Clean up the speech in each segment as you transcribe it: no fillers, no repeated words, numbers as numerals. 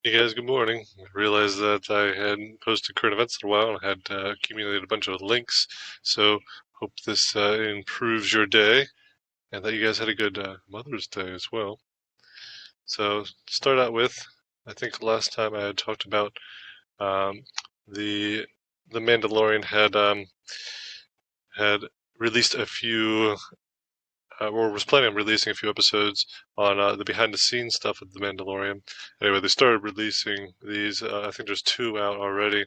Hey guys, good morning. I realized that I hadn't posted current events in a while and had accumulated a bunch of links. So hope this improves your day and that you guys had a good Mother's Day as well. So to start out with, I think last time I had talked about um, the the Mandalorian had released a few or was planning on releasing a few episodes on the behind the scenes stuff of the Mandalorian. Anyway, they started releasing these. I think there's two out already.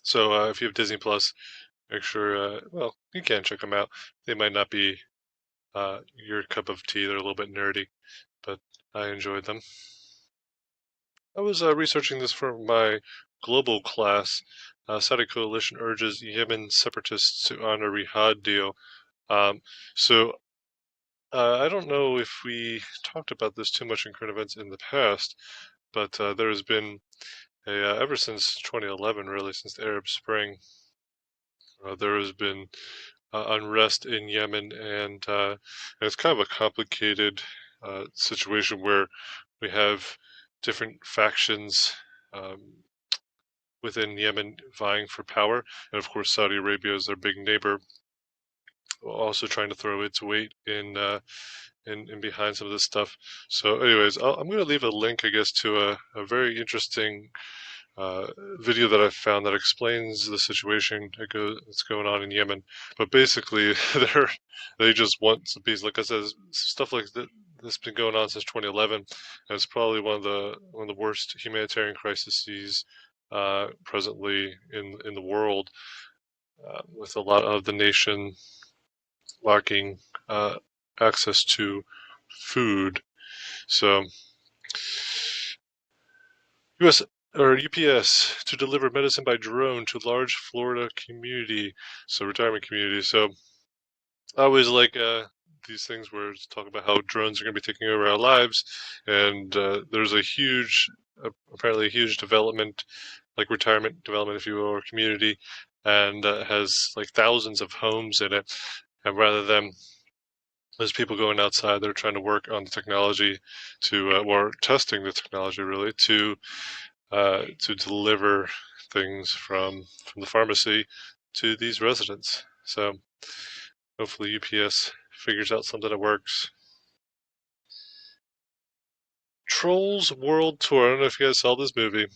So if you have Disney Plus, make sure, well, you can check them out. They might not be your cup of tea. They're a little bit nerdy, but I enjoyed them. I was researching this for my global class. Saudi coalition urges Yemen separatists to honor Riyadh deal. Um, so I don't know if we talked about this too much in current events in the past, but there has been ever since 2011, really, since the Arab Spring, there has been unrest in Yemen, and it's kind of a complicated situation where we have different factions um, within Yemen vying for power, and of course Saudi Arabia is their big neighbor, also trying to throw its weight in behind some of this stuff. So, anyways, I'm going to leave a link, I guess, to a very interesting uh, video that I found that explains the situation that's going on in Yemen. But basically, they just want some peace. Like I said, stuff like that that's been going on since 2011, and it's probably one of the worst humanitarian crises presently in the world, with a lot of the nation lacking uh, access to food. So, U.S. or UPS to deliver medicine by drone to large Florida community, so retirement community. So I always like these things where it's talking about how drones are going to be taking over our lives, and there's a huge, apparently a huge development, like retirement development, if you will, or community, and has like thousands of homes in it. And rather than there's people going outside, they're trying to work on the technology or testing the technology really to deliver things from the pharmacy to these residents. So hopefully UPS figures out something that works. Trolls World Tour. I don't know if you guys saw this movie,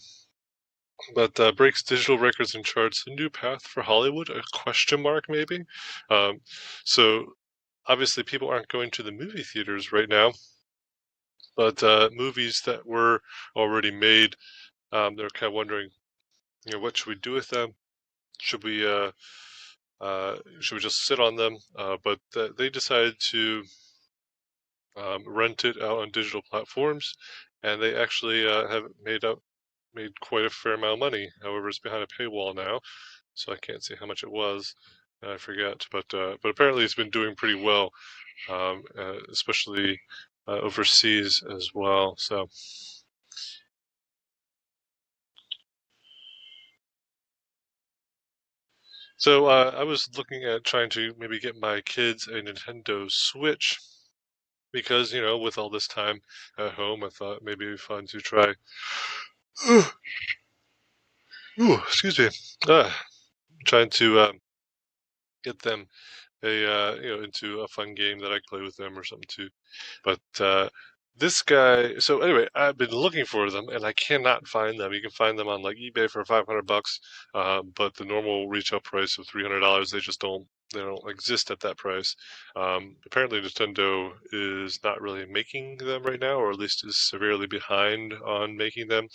but breaks digital records and charts a new path for Hollywood? A question mark, maybe. Um, so obviously, people aren't going to the movie theaters right now, but movies that were already made, they're kind of wondering, what should we do with them? Should we should we just sit on them? But they decided to rent it out on digital platforms, and they actually have made quite a fair amount of money. However, it's behind a paywall now, so I can't see how much it was. I forget, but apparently it's been doing pretty well, especially overseas as well. So I was looking at trying to maybe get my kids a Nintendo Switch because, with all this time at home, I thought maybe it'd be fun to try. Ooh, excuse me. Trying to get them into a fun game that I can play with them or something too. But this guy. So anyway, I've been looking for them and I cannot find them. You can find them on like eBay for $500, but the normal retail price of $300, they just don't. They don't exist at that price. Apparently, Nintendo is not really making them right now, or at least is severely behind on making them,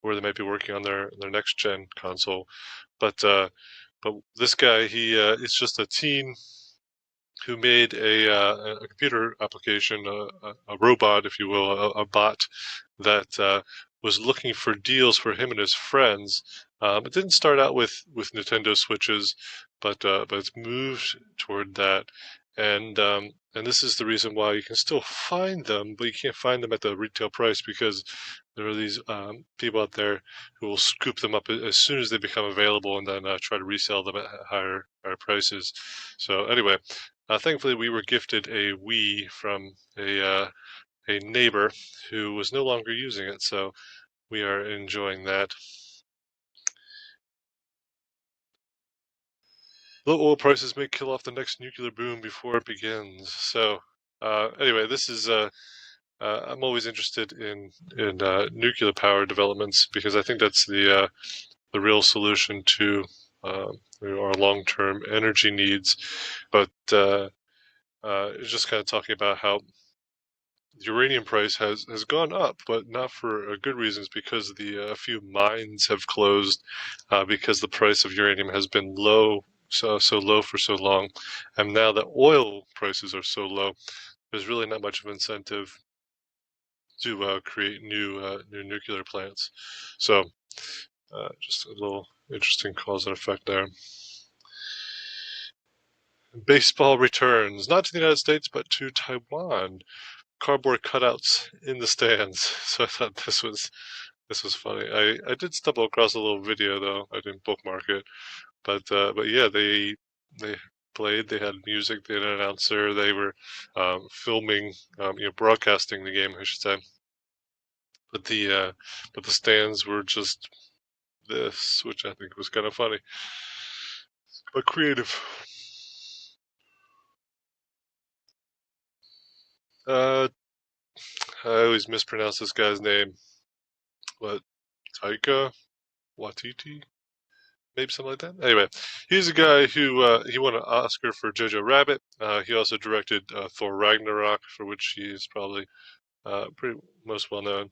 or they might be working on their next gen console. But this guy, he it's just a teen who made a computer application, a robot, if you will, a bot that was looking for deals for him and his friends. It didn't start out with Nintendo Switches, but it's moved toward that, and this is the reason why you can still find them, but you can't find them at the retail price because there are these people out there who will scoop them up as soon as they become available and then try to resell them at higher prices. So anyway, thankfully we were gifted a Wii from a neighbor who was no longer using it. So we are enjoying that. Low oil prices may kill off the next nuclear boom before it begins. So anyway, this is I'm always interested in nuclear power developments because I think that's the real solution to our long-term energy needs. But it's just kind of talking about how the uranium price has gone up, but not for good reasons, because a few mines have closed because the price of uranium has been low, so low for so long, and now that oil prices are so low, there's really not much of an incentive to create new nuclear plants. So just a little interesting cause and effect there. Baseball returns, not to the United States, but to Taiwan. Cardboard cutouts in the stands. So I thought this was funny. I did stumble across a little video though. I didn't bookmark it, but yeah, they played. They had music. They had an announcer. They were filming, broadcasting the game, I should say. But the stands were just this, which I think was kind of funny, but creative. Uh, I always mispronounce this guy's name. What, Taika Waititi? Maybe something like that. Anyway, he's a guy who he won an Oscar for Jojo Rabbit. He also directed Thor Ragnarok, for which he is probably pretty most well known.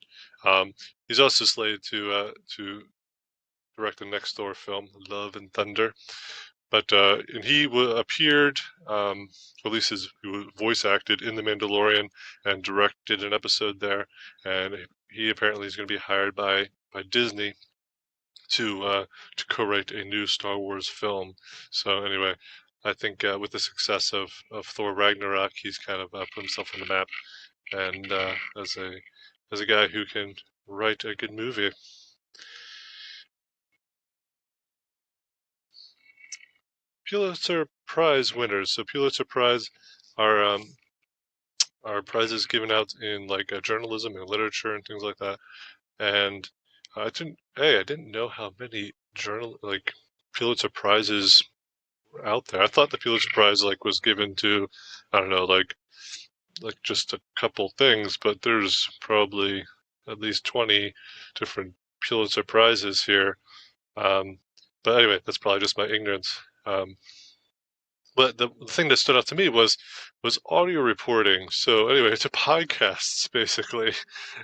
He's also slated to direct the next Thor film, Love and Thunder. But and he appeared, at least he voice acted in The Mandalorian and directed an episode there. And he apparently is going to be hired by Disney to co-write a new Star Wars film. So anyway, I think with the success of Thor Ragnarok, he's kind of put himself on the map, and as a guy who can write a good movie. Pulitzer Prize winners. So Pulitzer Prize are prizes given out in like journalism and literature and things like that. And I didn't know how many Pulitzer prizes out there. I thought the Pulitzer Prize was given to, I don't know, just a couple things, but there's probably at least 20 different Pulitzer Prizes here. But anyway, that's probably just my ignorance. But the thing that stood out to me was audio reporting. So anyway, it's a podcasts basically.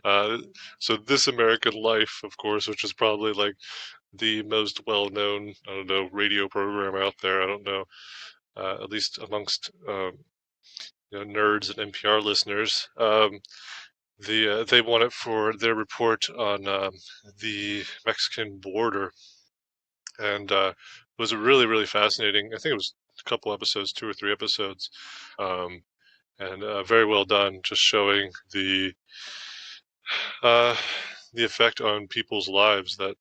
Uh, so This American Life, of course, which is probably like the most well-known, I don't know, radio program out there. I don't know, at least amongst nerds and NPR listeners. They won it for their report on the Mexican border, and it was a really fascinating. I think it was a couple episodes, 2 or 3 episodes, um, and very well done. Just showing uh, the effect on people's lives that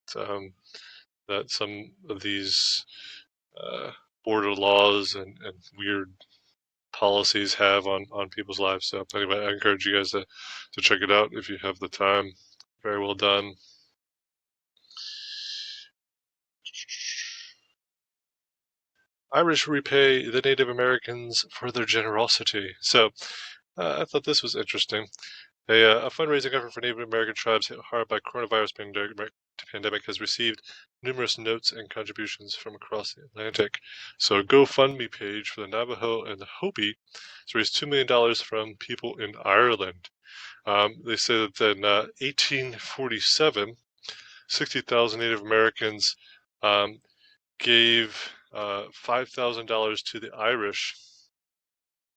some of these uh, border laws and weird policies have on people's lives. So anyway, I encourage you guys to check it out if you have the time. Very well done. Irish repay the Native Americans for their generosity. So I thought this was interesting. A fundraising effort for Native American tribes hit hard by coronavirus pandemic has received numerous notes and contributions from across the Atlantic. So a GoFundMe page for the Navajo and the Hopi has raised $2 million from people in Ireland. They say that in 1847, 60,000 Native Americans gave $5,000 to the Irish.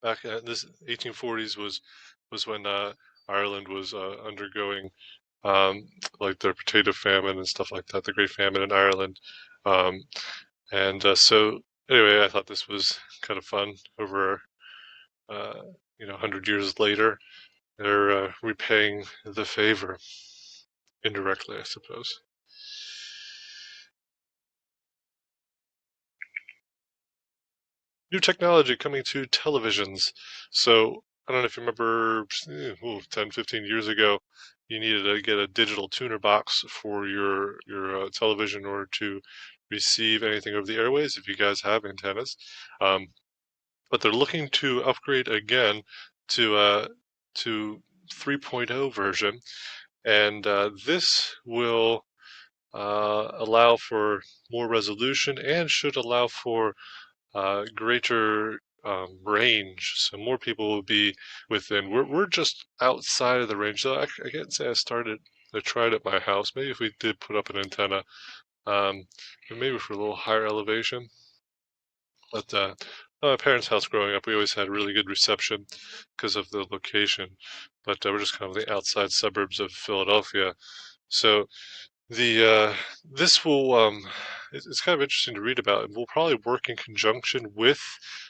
Back in this 1840s was when Ireland was undergoing like their potato famine and stuff like that, the Great Famine in Ireland. And so anyway, I thought this was kind of fun. Over 100 years later, they're repaying the favor indirectly, I suppose. New technology coming to televisions. So I don't know if you remember 10, 15 years ago, you needed to get a digital tuner box for your television in order to receive anything over the airways if you guys have antennas. But they're looking to upgrade again to 3.0 version, and this will allow for more resolution and should allow for greater range, so more people will be within. We're just outside of the range, so I can't say I tried at my house. Maybe if we did put up an antenna, but maybe for a little higher elevation. But my parents' house growing up, we always had really good reception because of the location. But we're just kind of the outside suburbs of Philadelphia, so this will it's kind of interesting to read about. It will probably work in conjunction with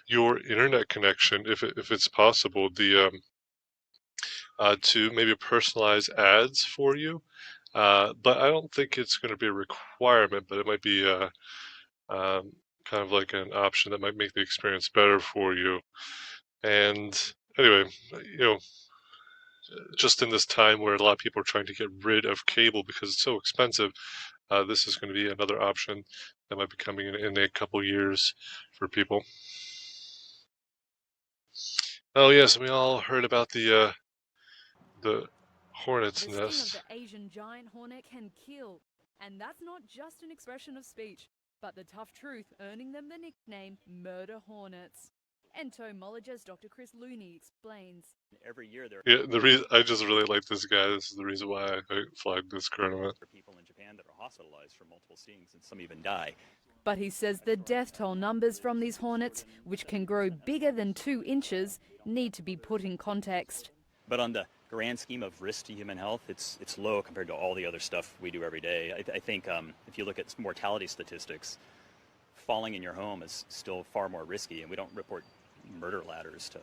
your internet connection if it's possible. To maybe personalize ads for you, but I don't think it's going to be a requirement. But it might be kind of like an option that might make the experience better for you. And anyway, just in this time where a lot of people are trying to get rid of cable because it's so expensive, this is going to be another option that might be coming in a couple years for people. Oh yes, we all heard about the hornet's The nest. sting of the Asian giant hornet can kill, and that's not just an expression of speech, but the tough truth earning them the nickname murder hornets. Entomologist Dr. Chris Looney explains. Every year there Yeah, the reason I just really like this guy. This is the reason why I flagged this tournament. are people in Japan that are hospitalized for multiple stings, and some even die. But he says the death toll numbers from these hornets, which can grow bigger than 2 inches, need to be put in context. But on the grand scheme of risk to human health, it's low compared to all the other stuff we do every day. I think if you look at mortality statistics, falling in your home is still far more risky, and we don't report murder ladders to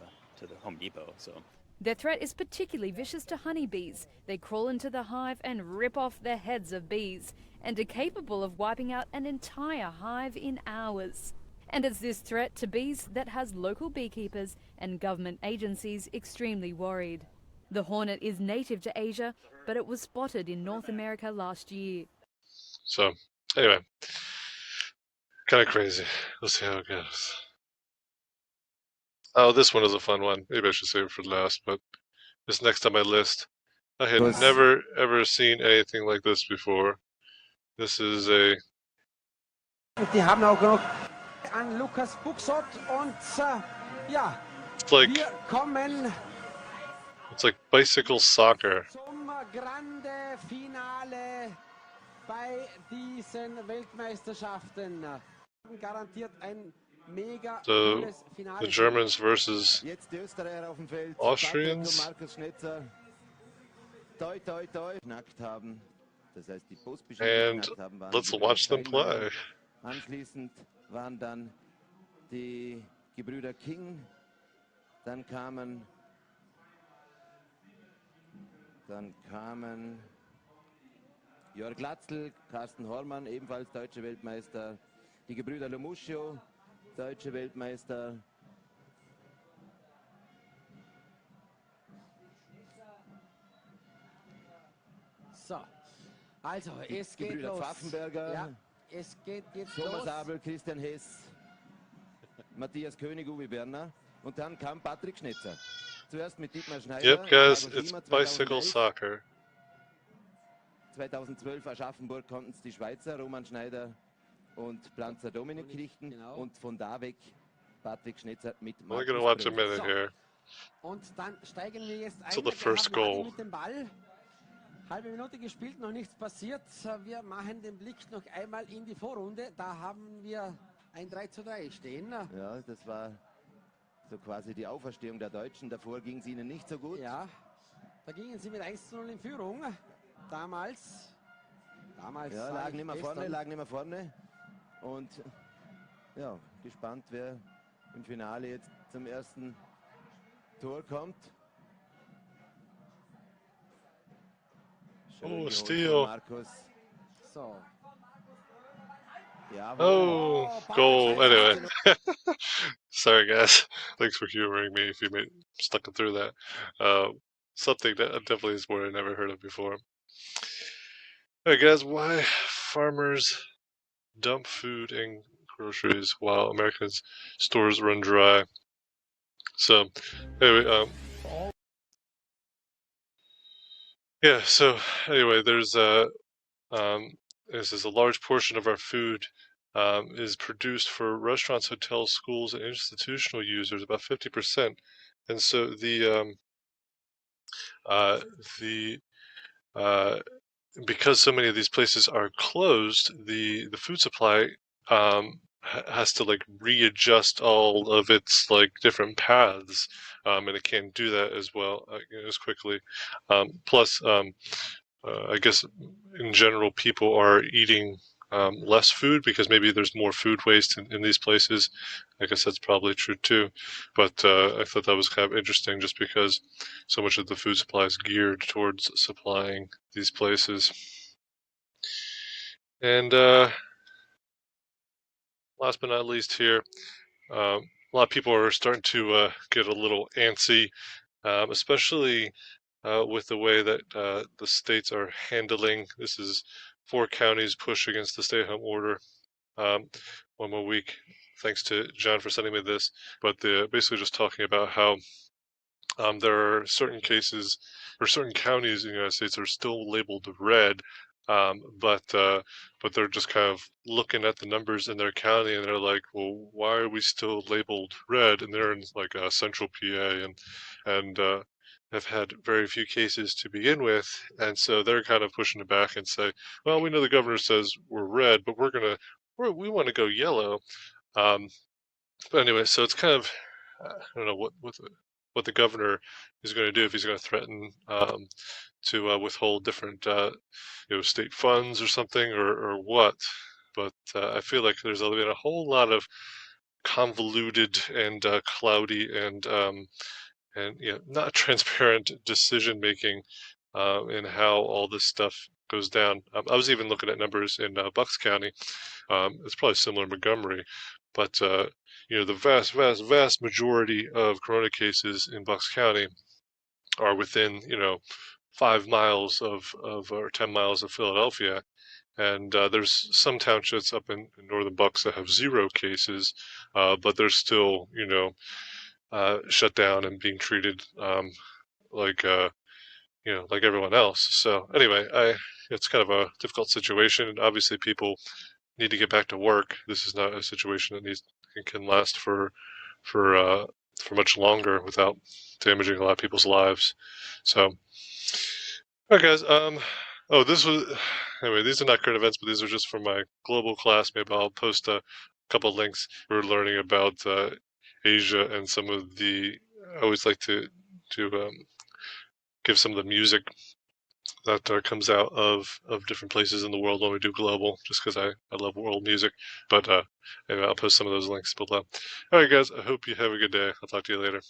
the Home Depot. So Their threat is particularly vicious to honeybees. They crawl into the hive and rip off the heads of bees, and are capable of wiping out an entire hive in hours. And it's this threat to bees that has local beekeepers and government agencies extremely worried. The hornet is native to Asia, but it was spotted in North America last year. So anyway, kind of crazy. We'll see how it goes. Oh, this one is a fun one. Maybe I should save it for last, but this next on my list. I had never ever seen anything like this before. This is a. Die haben auch noch an Lukas Buxot und ja, wir kommen It's like bicycle soccer. zum Grande Finale bei diesen Weltmeisterschaften. Garantiert ein mega cooles Finale. The Germans versus Jetzt die Österreicher auf dem Feld. Austrians. Markus Schnetzer. Toi, toi, toi. Knackt haben. Das heißt, die Postbeschiede And geknackt haben, waren let's die watch them Teilnehmer. play. Anschließend waren dann die Gebrüder King. Dann kamen Jörg Latzl, Carsten Hormann, ebenfalls deutsche Weltmeister. Die Gebrüder Lomuscio, deutsche Weltmeister. So, also es geht Gebrüder los. Pfaffenberger. Ja, es geht jetzt Thomas los. Abel, Christian Hess, Matthias König, Uwe Berner und dann kam Patrick Schnetzer. Zuerst mit Dietmar Schneider. Yep, guys, Thiago it's Schiemer, bicycle 2011. soccer. 2012 Aschaffenburg konnten es die Schweizer, Roman Schneider und Planzer Dominik richten. Genau. Und von da weg Patrick Schnetzer mit I'm only Markus gonna watch a Bröll. minute So. here. Und dann steigen wir jetzt ein. So the Wir first haben Adi goal. mit dem Ball. Halbe Minute gespielt, noch nichts passiert. Wir machen den Blick noch einmal in die Vorrunde. Da haben wir ein 3:3 stehen. Ja, das war so quasi die Auferstehung der Deutschen. Davor ging es ihnen nicht so gut. Ja, da gingen sie mit 1:0 in Führung. Damals Ja, sag lagen ich immer vorne. Und ja, gespannt, wer im Finale jetzt zum ersten Tor kommt. Schön Oh, geholt von steal. Markus. So, Jawohl. Oh, Oh, goal. Anyway, Ballscheiße. sorry guys. Thanks for humoring me if you stuck it through that. Something that definitely is word I never heard of before. Alright guys, why farmers dump food and groceries while Americans' stores run dry. So, anyway, yeah. So anyway, this is a large portion of our food is produced for restaurants, hotels, schools, and institutional users, about 50%. And so uh, the because so many of these places are closed, the food supply has to like readjust all of its like different paths, and it can't do that as well as quickly. Plus, I guess in general, people are eating less food because maybe there's more food waste in these places. I guess that's probably true too. But I thought that was kind of interesting just because so much of the food supply is geared towards supplying these places. And last but not least here, a lot of people are starting to get a little antsy, especially with the way that the states are handling. This is 4 counties push against the stay-at-home order. One more week. Thanks to John for sending me this. But they're basically just talking about how there are certain cases or certain counties in the United States that are still labeled red, but they're just kind of looking at the numbers in their county and they're like, well, why are we still labeled red? And they're in like central PA and have had very few cases to begin with, and so they're kind of pushing it back and say, well, we know the governor says we're red, but we want to go yellow. But anyway, so it's kind of I don't know what the governor is going to do if he's going to threaten to withhold different state funds or something or what. But I feel like there's been a whole lot of convoluted and cloudy and not transparent decision making in how all this stuff goes down. I was even looking at numbers in Bucks County. It's probably similar in Montgomery, but the vast majority of corona cases in Bucks County are within 5 miles of or 10 miles of Philadelphia, and there's some townships up in northern Bucks that have 0 cases, but they're still shut down and being treated like like everyone else. So anyway, it's kind of a difficult situation, and obviously people need to get back to work. This is not a situation that can last for much longer without damaging a lot of people's lives. So, all right, guys. Oh, this was anyway. These are not current events, but these are just from my global class. Maybe I'll post a couple of links. We're learning about Asia and some of the. I always like to give some of the music that comes out of different places in the world when we do global, just because I love world music. But anyway, I'll post some of those links below. All right, guys, I hope you have a good day. I'll talk to you later.